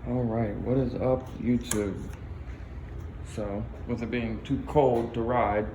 All right, what is up, YouTube? So, with it being too cold to ride,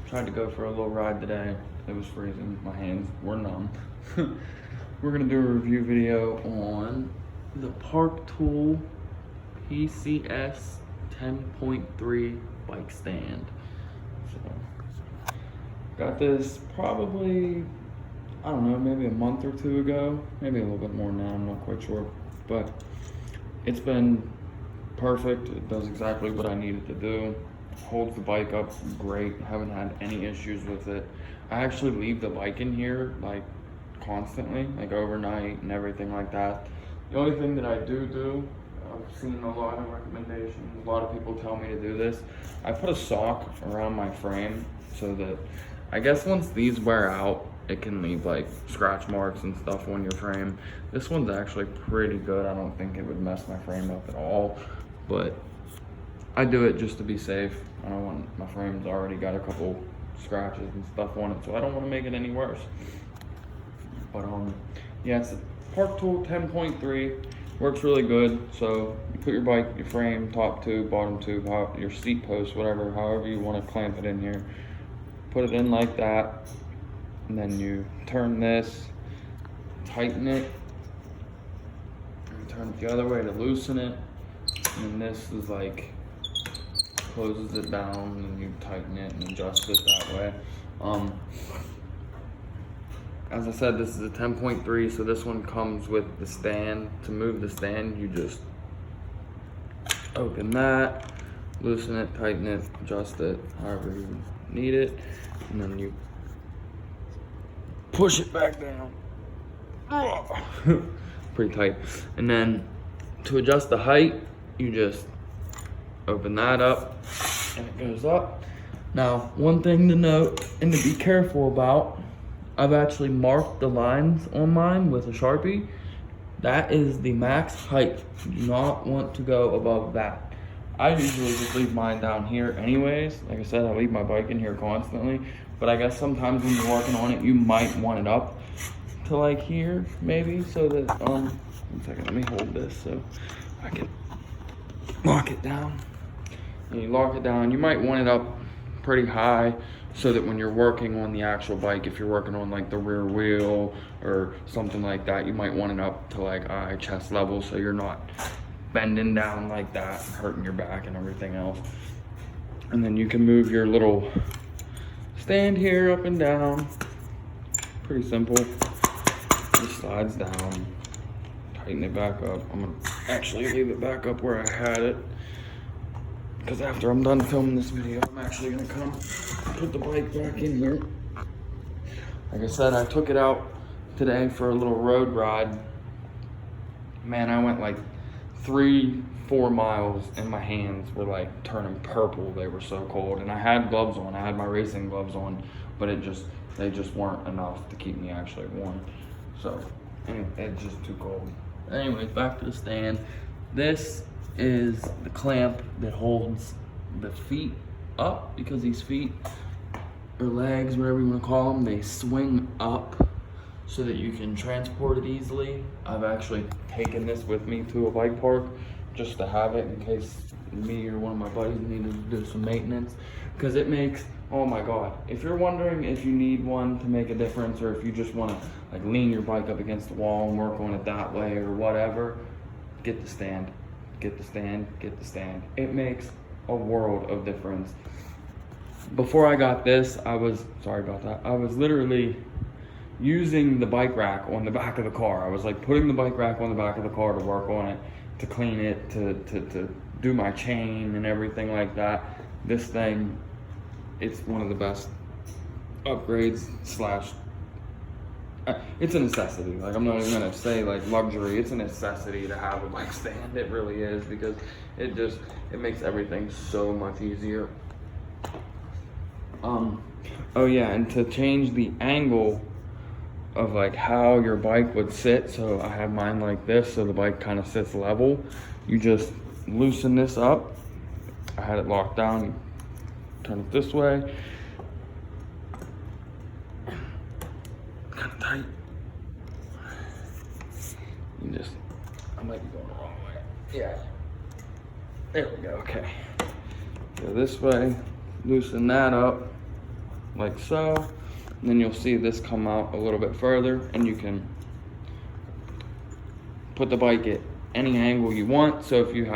tried to go for a little ride today. It was freezing, my hands were numb. We're gonna do a review video on the Park Tool PCS 10.3 bike stand. So, got this probably, I don't know, maybe a month or two ago, maybe a little bit more now, I'm not quite sure, but it's been perfect. It does exactly what I need it to do. Holds the bike up great. Haven't had any issues with it. I actually leave the bike in here like constantly, like overnight and everything like that. The only thing that I do, I've seen a lot of recommendations, a lot of people tell me to do this. I put a sock around my frame so that I guess once these wear out, it can leave like scratch marks and stuff on your frame. This one's actually pretty good. I don't think it would mess my frame up at all, but I do it just to be safe. I don't want, my frame's already got a couple scratches and stuff on it, so I don't want to make it any worse. But yeah, it's a Park Tool 10.3. Works really good. So you put your bike, your frame, top tube, bottom tube, your seat post, whatever, however you want to clamp it in here. Put it in like that, and then you turn this, tighten it, and turn it the other way to loosen it. And this is like, closes it down, and you tighten it and adjust it that way. As I said, this is a 10.3, so this one comes with the stand. To move the stand, you just open that, loosen it, tighten it, adjust it, however you need it, and then you push it back down. Pretty tight. And then to adjust the height, you just open that up and it goes up. Now, one thing to note and to be careful about, I've actually marked the lines on mine with a Sharpie. That is the max height. You do not want to go above that. I usually just leave mine down here anyways. Like I said, I leave my bike in here constantly, but I guess sometimes when you're working on it, you might want it up to like here, maybe, so that, one second, let me hold this so I can lock it down. And you lock it down, you might want it up pretty high so that when you're working on the actual bike, if you're working on like the rear wheel or something like that, you might want it up to like eye chest level so you're not bending down like that and hurting your back and everything else. And then you can move your little stand here up and down. Pretty simple. Just slides down, tighten it back up. I'm gonna actually leave it back up where I had it, because after I'm done filming this video, I'm actually gonna come put the bike back in here. Like I said, I took it out today for a little road ride. Man, I went like 3-4 miles and my hands were like turning purple. They were so cold, and I had gloves on. I had my racing gloves on, but they just weren't enough to keep me actually warm. So anyway, it's just too cold. Anyways, back to the stand. This is the clamp that holds the feet up, because these feet or legs, whatever you want to call them, they swing up so that you can transport it easily. I've actually taken this with me to a bike park just to have it in case me or one of my buddies needed to do some maintenance, because it makes, oh my god, if you're wondering if you need one to make a difference, or if you just want to like lean your bike up against the wall and work on it that way or whatever, get the stand. Get the stand, get the stand. It makes a world of difference. Before I got this, I was literally using the bike rack on the back of the car. I was like putting the bike rack on the back of the car to work on it, to clean it, to do my chain and everything like that. This thing, it's one of the best upgrades slash, it's a necessity. Like, I'm not even gonna say like luxury, it's a necessity to have a bike stand. It really is, because it makes everything so much easier. Oh yeah, and to change the angle of like how your bike would sit, so I have mine like this so the bike kind of sits level, you just loosen this up. I had it locked down, you turn it this way, kind of tight. You just, I might be going the wrong way. Yeah. There we go, okay. Go this way, loosen that up, like so. And then you'll see this come out a little bit further, and you can put the bike at any angle you want. So if you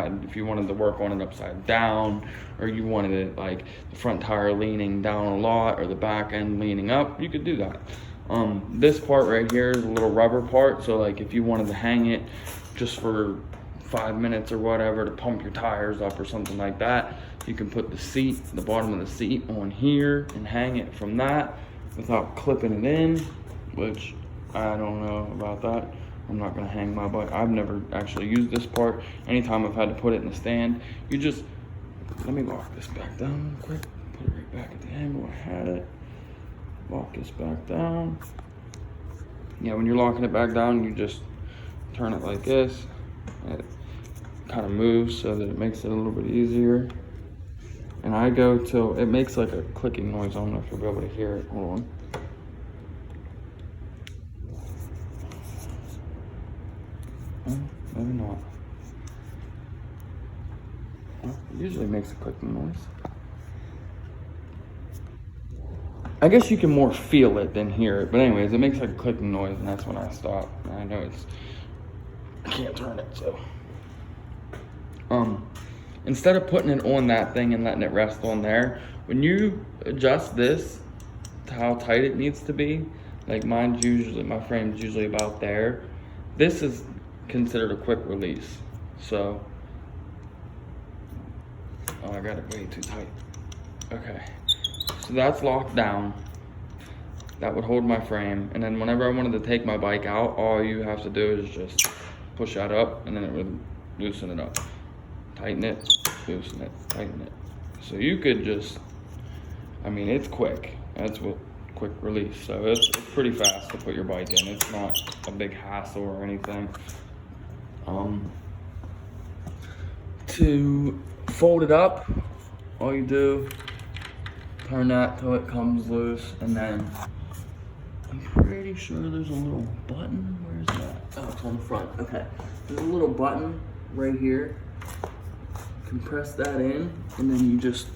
wanted to work on it upside down, or you wanted it like the front tire leaning down a lot or the back end leaning up, you could do that. This part right here is a little rubber part, so like if you wanted to hang it just for 5 minutes or whatever to pump your tires up or something like that, you can put the bottom of the seat on here and hang it from that without clipping it in, which I don't know about that. I'm not gonna hang my bike. I've never actually used this part. Anytime I've had to put it in the stand, you just, let me lock this back down real quick. Put it right back at the angle I had it. Lock this back down. Yeah, when you're locking it back down, you just turn it like this. It kind of moves so that it makes it a little bit easier. And I go till it makes like a clicking noise. I don't know if you'll be able to hear it. Hold on. Maybe not. Well, it usually makes a clicking noise. I guess you can more feel it than hear it, but anyways, it makes like a clicking noise, and that's when I stop. And I know I can't turn it, so. Instead of putting it on that thing and letting it rest on there, when you adjust this to how tight it needs to be, like my frame's usually about there, this is considered a quick release. So, oh, I got it way too tight. Okay, so that's locked down. That would hold my frame, and then whenever I wanted to take my bike out, all you have to do is just push that up, and then it would loosen it up. Tighten it, loosen it, tighten it. So you could just, I mean, it's quick. That's what quick release. So it's pretty fast to put your bike in. It's not a big hassle or anything. To fold it up, all you do, turn that till it comes loose, and then I'm pretty sure there's a little button. Where's that? Oh, it's on the front. Okay. There's a little button right here. You can press that in, and then you just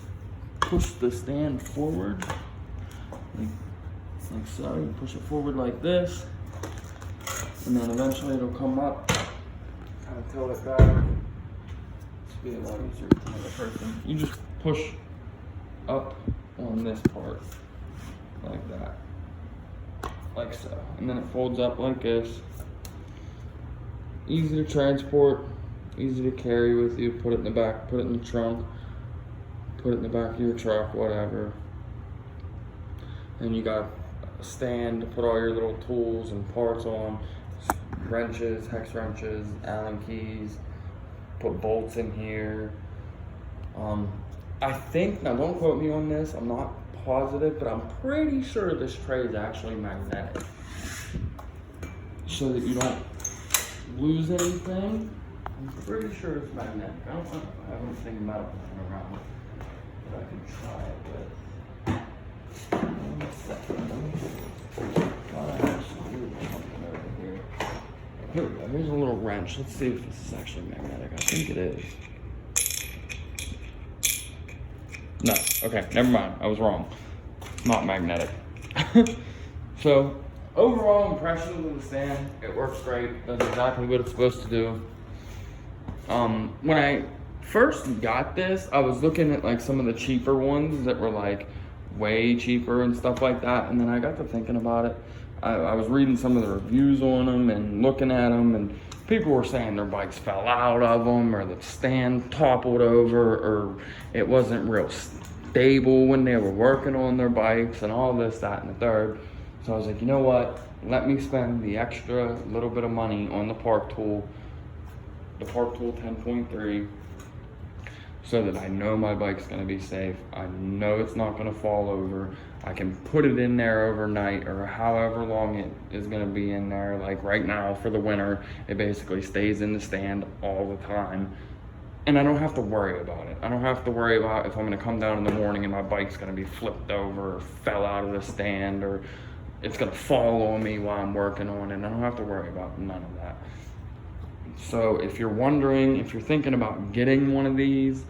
push the stand forward, like so. You push it forward like this, and then eventually it'll come up. Kind of tilt it back. It's be a lot easier to another person. You just push up on this part, like that, like so, and then it folds up like this. Easy to transport, easy to carry with you. Put it in the back, put it in the trunk, put it in the back of your truck, whatever. And you got a stand to put all your little tools and parts on, wrenches, hex wrenches, Allen keys, put bolts in here. I think, now don't quote me on this, I'm not positive, but I'm pretty sure this tray is actually magnetic, so that you don't lose anything. I'm pretty sure it's magnetic. I don't know. I haven't seen metal lying around, but I can try it with. One second. Thought I had something over here. Here we go. Here's a little wrench. Let's see if this is actually magnetic. I think it is. No. Okay. Never mind. I was wrong. Not magnetic. So, overall impressions of the stand, it works great. Does exactly what it's supposed to do. When I first got this, I was looking at like some of the cheaper ones that were like way cheaper and stuff like that, and then I got to thinking about it. I was reading some of the reviews on them and looking at them, and people were saying their bikes fell out of them, or the stand toppled over, or it wasn't real stable when they were working on their bikes, and all this, that, and the third. So I was like, you know what? Let me spend the extra little bit of money on the Park Tool, the Park Tool 10.3, so that I know my bike's gonna be safe. I know it's not gonna fall over. I can put it in there overnight, or however long it is gonna be in there. Like right now for the winter, it basically stays in the stand all the time. And I don't have to worry about it. I don't have to worry about if I'm gonna come down in the morning and my bike's gonna be flipped over or fell out of the stand, or it's gonna fall on me while I'm working on it. I don't have to worry about none of that. So if you're wondering, if you're thinking about getting one of these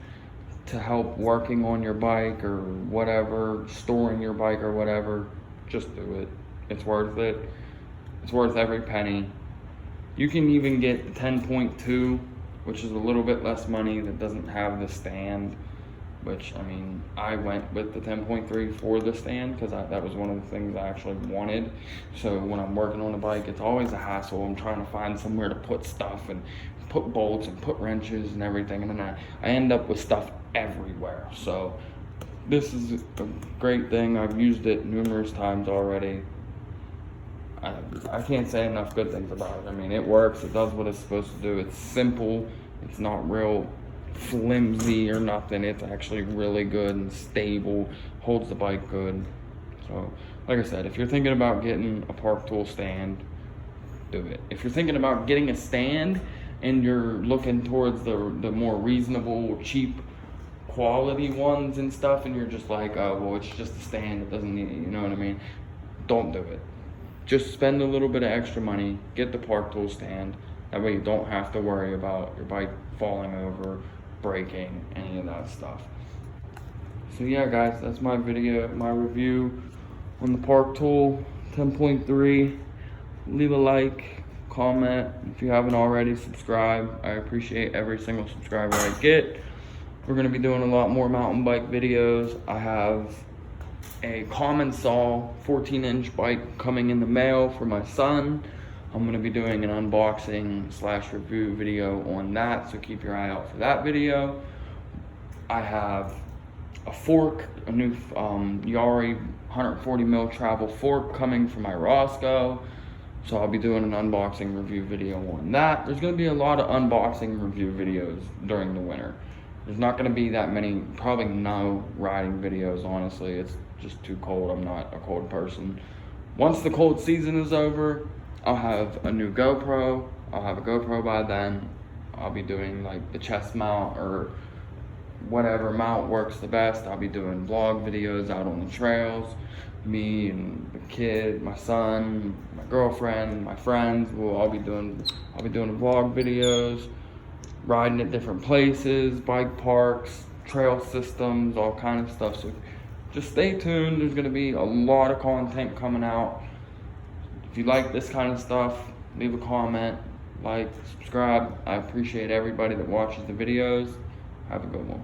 to help working on your bike or whatever, storing your bike or whatever, just do it. It's worth it. It's worth every penny. You can even get the 10.2, which is a little bit less money, that doesn't have the stand, which, I mean, I went with the 10.3 for the stand because that was one of the things I actually wanted. So when I'm working on a bike, it's always a hassle. I'm trying to find somewhere to put stuff and put bolts and put wrenches and everything, and then I end up with stuff everywhere. So this is a great thing. I've used it numerous times already. I can't say enough good things about it. I mean, it works. It does what it's supposed to do. It's simple. It's not real flimsy or nothing. It's actually really good and stable. Holds the bike good. So, like I said, if you're thinking about getting a Park Tool stand, do it. If you're thinking about getting a stand and you're looking towards the more reasonable, cheap quality ones and stuff, and you're just like, oh, well, it's just a stand, it doesn't need it, you know what I mean? Don't do it. Just spend a little bit of extra money, get the Park Tool stand. That way you don't have to worry about your bike falling over, breaking, any of that stuff. So yeah, guys, that's my video, my review on the Park Tool 10.3. Leave a like, comment. If you haven't already, subscribe. I appreciate every single subscriber I get. We're gonna be doing a lot more mountain bike videos. I have a Common Saw 14-inch bike coming in the mail for my son. I'm gonna be doing an unboxing / review video on that, so keep your eye out for that video. I have a fork, a new Yari 140 mil travel fork coming from my Roscoe. So I'll be doing an unboxing review video on that. There's gonna be a lot of unboxing review videos during the winter. There's not gonna be that many, probably no riding videos, honestly. It's just too cold. I'm not a cold person. Once the cold season is over, I'll have a new GoPro. I'll have a GoPro by then. I'll be doing like the chest mount or whatever mount works the best. I'll be doing vlog videos out on the trails. Me and the kid, my son, my girlfriend, my friends will all be doing, I'll be doing vlog videos, riding at different places, bike parks, trail systems, all kind of stuff. So just stay tuned. There's gonna be a lot of content coming out. If you like this kind of stuff, leave a comment, like, subscribe. I appreciate everybody that watches the videos. Have a good one.